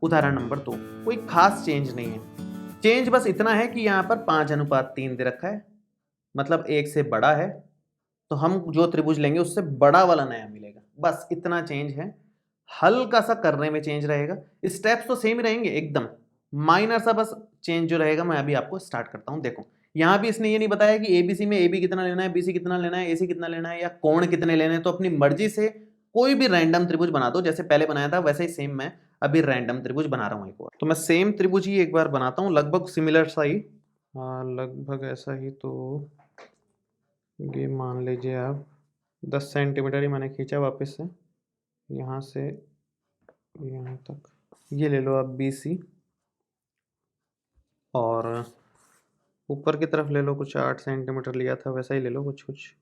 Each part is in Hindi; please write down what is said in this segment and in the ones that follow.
उदाहरण नंबर 2, कोई खास चेंज नहीं है। चेंज बस इतना है कि यहाँ पर 5:3 दे रखा है, मतलब 1 से बड़ा है, तो हम जो त्रिभुज लेंगे उससे बड़ा वाला नया मिलेगा। बस इतना चेंज है, हल्का-सा करने में चेंज रहेगा। स्टेप्स तो सेम ही रहेंगे एकदम, माइनर सा बस चेंज जो रहेगा मैं अभी आपको स्टार्ट करता हूँ। देखो, यहाँ भी इसने ये नहीं बताया कि एबीसी में एबी कितना लेना है, बीसी कितना लेना है, एसी कितना लेना है या कोण कितने लेने हैं, तो अपनी मर्जी से कोई भी रैंडम त्रिभुज बना दो। जैसे पहले बनाया था वैसे ही सेम मैं अभी रैंडम त्रिभुज बना रहा हूँ एक और। तो मैं सेम त्रिभुज ही एक बार बनाता हूँ, लगभग सिमिलर सा ही, लगभग ऐसा ही। तो ये मान लीजिए आप 10 सेंटीमीटर ही मैंने खींचा वापस से, यहाँ से यहाँ तक। ये ले लो आप BC, और ऊपर की तरफ ले लो कुछ 8 सेंटीमीटर लिया था, वैसा ही ले लो कुछ कुछ।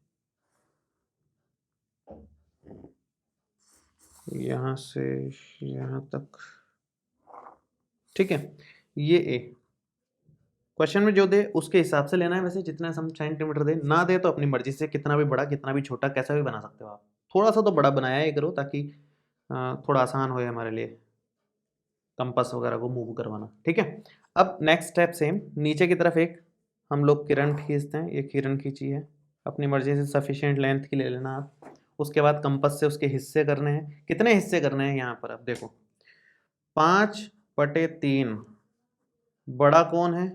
यहाँ से यहाँ तक, ठीक है। ये A क्वेश्चन में जो दे उसके हिसाब से लेना है, वैसे जितना हम सेंटीमीटर दे, ना दे तो अपनी मर्जी से कितना भी बड़ा कितना भी छोटा कैसा भी बना सकते हो आप। थोड़ा सा तो बड़ा बनाया है करो, ताकि थोड़ा आसान हो हमारे लिए कंपास वगैरह को मूव करवाना, ठीक है। अब नेक्स्ट स्टेप सेम, नीचे की तरफ एक हम लोग किरण खींचते हैं। ये किरण खींची है, अपनी मर्जी से सफिशिएंट लेंथ की ले लेना आप। उसके बाद कंपास से उसके हिस्से करने हैं। कितने हिस्से करने हैं यहाँ पर अब देखो, 5/3। बड़ा कौन है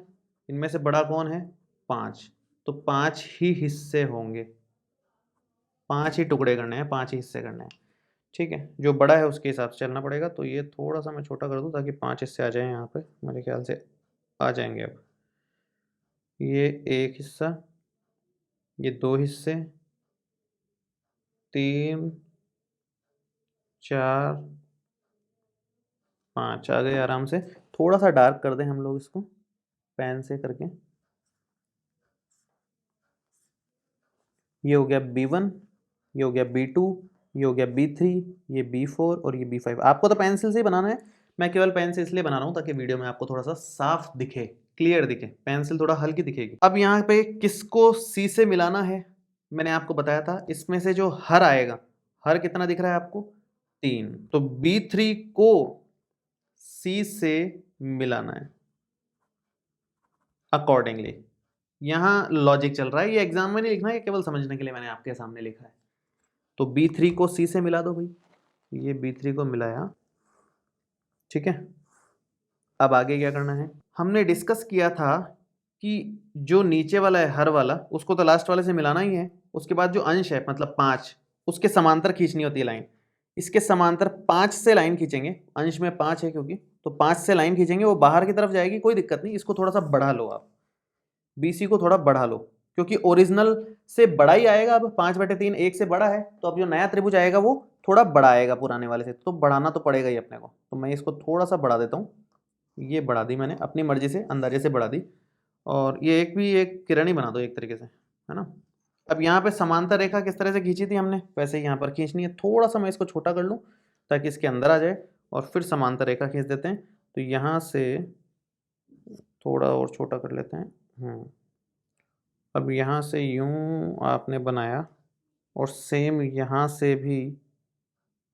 इनमें से, बड़ा कौन है 5, तो 5 ही हिस्से होंगे, 5 ही टुकड़े करने हैं, 5 ही हिस्से करने हैं, ठीक है। जो बड़ा है उसके हिसाब से चलना पड़ेगा। तो ये थोड़ा सा मैं छोटा कर दूं ताकि 5 हिस्से आ जाएं यहाँ पे, मेरे ख्याल से आ जाएंगे अब। ये एक हिस्सा, ये 2 हिस्से, 3, 4, 5 आ गए आराम से। थोड़ा सा डार्क कर दें हम लोग इसको पेन से करके। ये हो गया B1, ये हो गया B2, ये हो गया B3, ये B4 और ये B5। आपको तो पेंसिल से ही बनाना है, मैं केवल पेन से इसलिए बना रहा हूँ ताकि वीडियो में आपको थोड़ा सा साफ दिखे, क्लियर दिखे। पेंसिल थोड़ा हल्की दिखेगी। अब यहाँ पे किसको C से मिलाना है, मैंने आपको बताया था, इसमें से जो हर आएगा, हर कितना दिख रहा है आपको 3, तो B3 को C से मिलाना है अकॉर्डिंगली। यहाँ लॉजिक चल रहा है, ये एग्जाम में नहीं लिखना है, ये केवल समझने के लिए मैंने आपके सामने लिखा है। तो B3 को C से मिला दो भाई, ये B3 को मिलाया, ठीक है। अब आगे क्या करना है, हमने डिस्कस किया था कि जो नीचे वाला है हर वाला, उसको तो लास्ट वाले से मिलाना ही है। उसके बाद जो अंश है मतलब 5, उसके समांतर खींचनी होती है लाइन। इसके समांतर 5 से लाइन खींचेंगे, अंश में 5 है क्योंकि, तो 5 से लाइन खींचेंगे, वो बाहर की तरफ जाएगी, कोई दिक्कत नहीं। इसको थोड़ा सा बढ़ा लो आप, BC को थोड़ा बढ़ा लो, क्योंकि ओरिजिनल से बड़ा ही आएगा। अब 5/3 1 से बड़ा है, तो अब जो नया त्रिभुज आएगा वो थोड़ा बड़ा आएगा पुराने वाले से, तो बढ़ाना तो पड़ेगा ही अपने को। तो मैं इसको थोड़ा सा बढ़ा देता हूँ, ये बढ़ा दी मैंने अपनी मर्जी से, अंदाजे से बढ़ा दी। और ये एक भी एक किरण ही बना दो एक तरीके से, है ना। अब यहाँ पे समांतर रेखा किस तरह से खींची थी हमने, वैसे ही यहाँ पर खींचनी है। थोड़ा सा मैं इसको छोटा कर लूँ ताकि इसके अंदर आ जाए, और फिर समांतर रेखा खींच देते हैं। तो यहाँ से थोड़ा और छोटा कर लेते हैं। अब यहाँ से यूं आपने बनाया, और सेम यहाँ से भी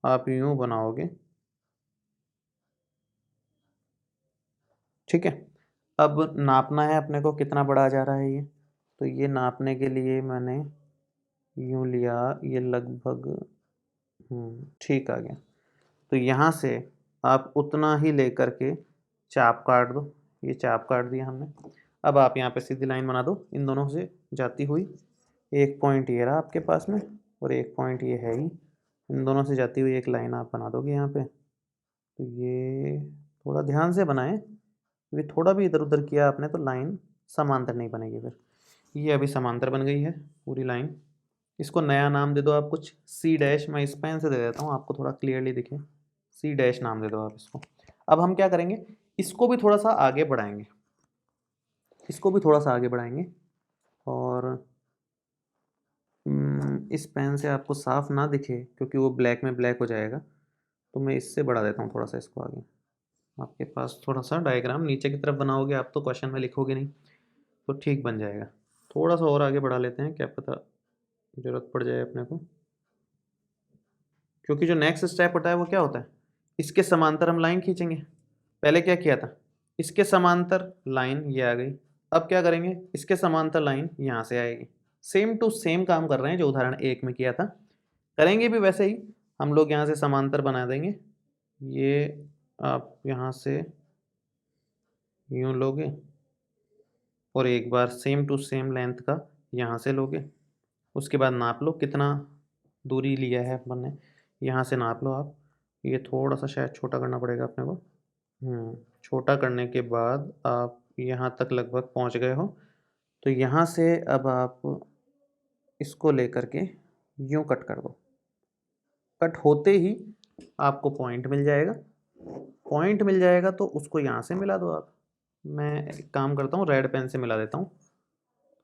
आप यूं बनाओगे, ठीक है। अब नापना है अपने को कितना बड़ा जा रहा है ये, तो ये नापने के लिए मैंने यूं लिया, ये लगभग ठीक आ गया। तो यहाँ से आप उतना ही लेकर के चाप काट दो, ये चाप काट दिया हमने। अब आप यहाँ पे सीधी लाइन बना दो इन दोनों से जाती हुई। एक पॉइंट ये रहा आपके पास में, और एक पॉइंट ये है ही, इन दोनों से जाती हुई एक लाइन आप बना दोगे यहाँ पे। तो ये थोड़ा ध्यान से बनाएं, क्योंकि थोड़ा भी इधर उधर किया आपने तो लाइन समांतर नहीं बनेगी फिर। ये अभी समांतर बन गई है पूरी लाइन। इसको नया नाम दे दो आप कुछ, C डैश, मैं इस पेन से दे देता हूँ आपको थोड़ा क्लियरली दिखे, C डैश नाम दे दो आप इसको। अब हम क्या करेंगे, इसको भी थोड़ा सा आगे बढ़ाएंगे, इसको भी थोड़ा सा आगे बढ़ाएंगे। और इस पेन से आपको साफ ना दिखे क्योंकि वो ब्लैक में ब्लैक हो जाएगा, तो मैं इससे बढ़ा देता हूँ थोड़ा सा इसको आगे। आपके पास थोड़ा सा डायग्राम नीचे की तरफ बनाओगे आप तो क्वेश्चन में लिखोगे नहीं, तो ठीक बन जाएगा। थोड़ा सा और आगे बढ़ा लेते हैं, क्या पता ज़रूरत पड़ जाए अपने को। क्योंकि जो नेक्स्ट स्टेप होता है वो क्या होता है, इसके समांतर हम लाइन खींचेंगे। पहले क्या किया था, इसके समांतर लाइन ये आ गई, अब क्या करेंगे, इसके समांतर लाइन यहाँ से आएगी। सेम टू सेम काम कर रहे हैं जो उदाहरण 1 में किया था, करेंगे भी वैसे ही। हम लोग यहाँ से समांतर बना देंगे, ये आप यहाँ से यूँ लोगे और एक बार सेम टू सेम लेंथ का यहाँ से लोगे, उसके बाद नाप लो कितना दूरी लिया है अपन ने, यहाँ से नाप लो आप। ये थोड़ा सा शायद छोटा करना पड़ेगा अपने को, छोटा करने के बाद आप यहाँ तक लगभग पहुँच गए हो, तो यहाँ से अब आप इसको लेकर के यूँ कट कर दो। कट होते ही आपको पॉइंट मिल जाएगा, पॉइंट मिल जाएगा तो उसको यहाँ से मिला दो आप। मैं एक काम करता हूँ, रेड पेन से मिला देता हूँ,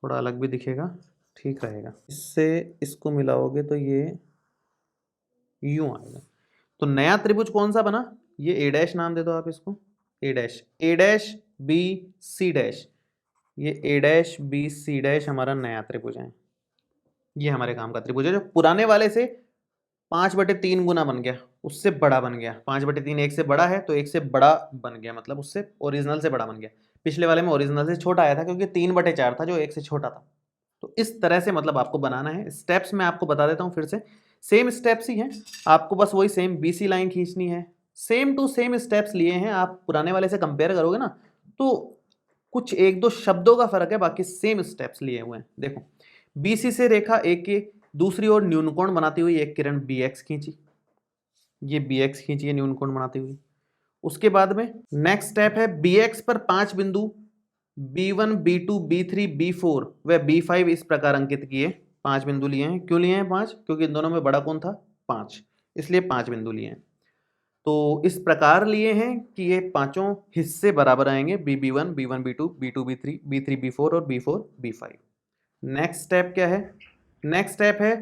थोड़ा अलग भी दिखेगा, ठीक रहेगा। इससे इसको मिलाओगे तो ये यूँ आएगा। तो नया त्रिभुज कौन सा बना, ये ए डैश नाम दे दो आप इसको, ए डैश बी सी डैश, ये ए डैश बी सी डैश हमारा नया त्रिभुज है। ये हमारे काम का त्रिभुज है जो पुराने वाले से 5/3 गुना बन गया, उससे बड़ा बन गया। 5/3 एक से बड़ा है तो एक से बड़ा बन गया, मतलब उससे ओरिजिनल से बड़ा बन गया। पिछले वाले में ओरिजिनल से छोटा आया था क्योंकि 3/4 था जो एक से छोटा था। तो इस तरह से मतलब आपको बनाना है। स्टेप्स मैं आपको बता देता हूँ फिर से, सेम स्टेप्स ही हैं, आपको बस वही सेम BC लाइन खींचनी है। सेम टू सेम स्टेप्स लिए हैं, आप पुराने वाले से कंपेयर करोगे ना तो कुछ 1-2 शब्दों का फर्क है, बाकी सेम स्टेप्स लिए हुए हैं। देखो BC से रेखा एक की दूसरी ओर न्यूनकोण बनाती हुई एक किरण BX खींची, ये BX खींची है न्यूनकोण बनाती हुई। उसके बाद में नेक्स्ट स्टेप है BX पर 5 बिंदु B1 B2 B3 B4 व B5 इस प्रकार अंकित किए। 5 बिंदु लिए हैं, क्यों लिए हैं 5, क्योंकि इन दोनों में बड़ा कौन था 5, इसलिए 5 बिंदु लिए हैं। तो इस प्रकार लिए हैं कि ये पांचों हिस्से बराबर आएंगे, B1 B1 B2 B2 B3 B3 B4 और B4 B5। नेक्स्ट स्टेप क्या है, नेक्स्ट स्टेप है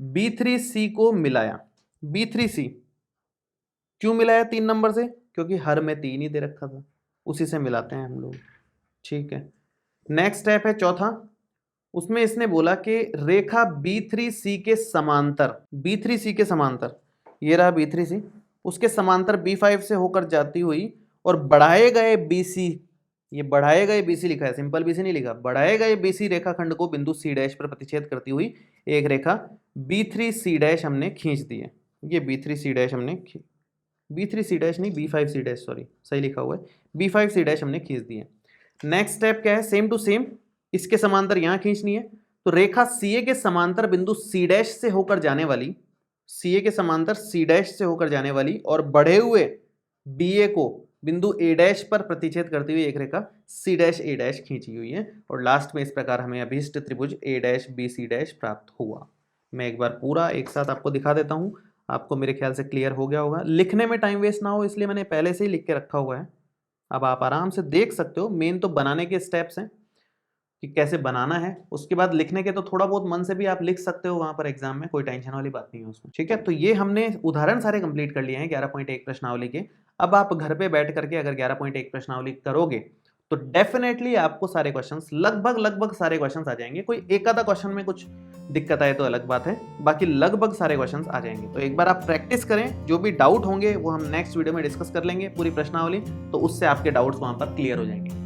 B3C को मिलाया। B3C क्यों मिलाया 3 नंबर से, क्योंकि हर में 3 ही दे रखा था, उसी से मिलाते हैं हम लोग, ठीक है। नेक्स्ट स्टेप है चौथा, उसमें इसने बोला कि रेखा B3C के समांतर, B3C के समांतर, ये रहा B3C, उसके समांतर B5 से होकर जाती हुई और बढ़ाए गए BC, ये बढ़ाए गए BC लिखा है, सिंपल BC नहीं लिखा, बढ़ाए गए BC रेखाखंड को बिंदु C डैश पर प्रतिच्छेद करती हुई एक रेखा B3C डैश हमने खींच दी है। ये B3C डैश हमने B3C डैश नहीं B5C डैश, सॉरी सही लिखा हुआ है, B5C डैश हमने खींच दी है। नेक्स्ट स्टेप क्या है, सेम टू सेम इसके समांतर यहाँ खींचनी है। तो रेखा CA के समांतर बिंदु C डैश से होकर जाने वाली, CA के समांतर C डैश से होकर जाने वाली और बढ़े हुए BA को बिंदु A डैश पर प्रतिच्छेद करती हुई एक रेखा C डैश A डैश खींची हुई है। और लास्ट में इस प्रकार हमें अभीष्ट त्रिभुज A डैश BC डैश प्राप्त हुआ। मैं एक बार पूरा एक साथ आपको दिखा देता हूँ, आपको मेरे ख्याल से क्लियर हो गया होगा। लिखने में टाइम वेस्ट ना हो इसलिए मैंने पहले से ही लिख के रखा हुआ है, अब आप आराम से देख सकते हो। मेन तो बनाने के स्टेप्स हैं कि कैसे बनाना है, उसके बाद लिखने के तो थोड़ा बहुत मन से भी आप लिख सकते हो वहां पर एग्जाम में, कोई टेंशन वाली बात नहीं है उसमें, ठीक है। तो ये हमने उदाहरण सारे कंप्लीट कर लिए हैं 11.1 प्रश्नावली के। अब आप घर पे बैठ करके अगर 11.1 प्रश्नावली करोगे तो डेफिनेटली आपको सारे क्वेश्चंस लगभग सारे क्वेश्चंस आ जाएंगे। कोई एक आधा क्वेश्चन में कुछ दिक्कत आए तो अलग बात है, बाकी लगभग सारे क्वेश्चंस आ जाएंगे। तो एक बार आप प्रैक्टिस करें, जो भी डाउट होंगे वो हम नेक्स्ट वीडियो में डिस्कस कर लेंगे पूरी प्रश्नावली, तो उससे आपके डाउट्स वहां पर क्लियर हो जाएंगे।